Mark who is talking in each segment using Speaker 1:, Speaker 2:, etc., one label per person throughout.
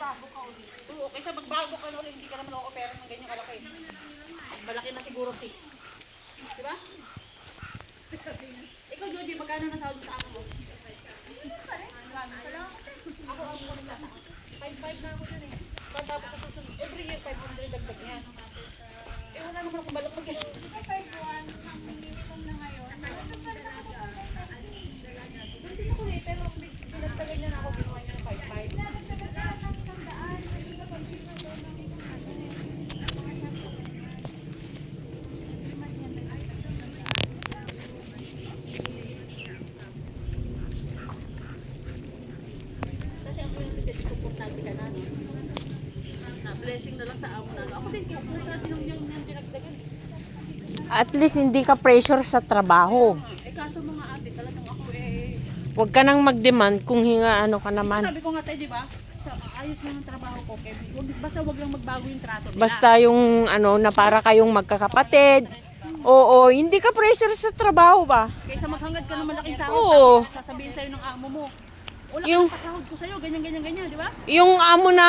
Speaker 1: magbago ka ulit. Oo, kaysa magbago ka ulit, hindi ka naman o-opera ng ganyan kalaki. Malaki na siguro 6. Diba? Ikaw, Joji, magkano na sahod sa ako? Ako ang kunin tataas. 5-5 na ako dyan eh. Pagtapos sa susunod, every year 500 dagdag niya. Eh wala naman akong balak mag-yan. 5-1, ang minimum na ngayon. Doon din ako eh, pero dinagdagan niya na ako, ginawa niya ng 5-5. Kasi ang point kasi komportable ka na. Blessing na lang sa amo na. Ako din, kung sa atin yung dinagdagan.
Speaker 2: At least hindi ka pressure sa trabaho.
Speaker 1: Eh kaso mga ate, talagang ako eh.
Speaker 2: Huwag ka nang mag-demand kung hinga ano ka naman.
Speaker 1: Sabi ko nga tayo, di ba? Sa ayos mo ng trabaho ko, Kevin. Basta wag lang magbago yung trato nila.
Speaker 2: Basta yung ano na para kayong magkakapatid. Oo, hindi ka pressure sa trabaho ba?
Speaker 1: Kaysa maghangad ka ng malaking sahod,
Speaker 2: Oo.
Speaker 1: sasabihin sa'yo ng amo mo. Wala
Speaker 2: Yung-
Speaker 1: kang pasahod ko sa'yo, ganyan, di ba?
Speaker 2: Yung amo na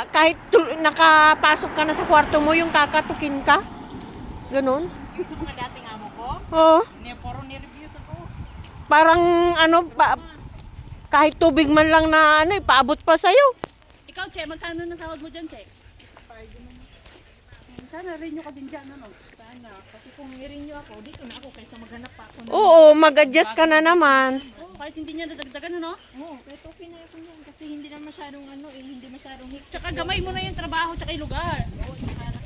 Speaker 2: kahit nakapasok ka na sa kwarto mo, yung kakatukin ka. Ganon.
Speaker 1: Yung sa mga dating amo ko,
Speaker 2: Oo.
Speaker 1: puro ni-review ako.
Speaker 2: Parang ano, kahit tubig man lang na ano, paabot pa sa'yo.
Speaker 1: Ikaw, Che, magkano na sahod mo dyan, Che? Sana renew ka din dyan, ano? Sana. Kasi kung i-renew ako, dito na ako kaysa maghanap pa ako.
Speaker 2: Oo, mag-adjust ka na naman.
Speaker 1: Oo, kahit hindi niya nadagdagan, ano?
Speaker 3: Oo, kahit okay na ako yan kasi hindi na masyadong ano eh, hindi masyadong hit.
Speaker 1: Tsaka gamay mo na yung trabaho, tsaka yung lugar.
Speaker 3: Oo, tsaka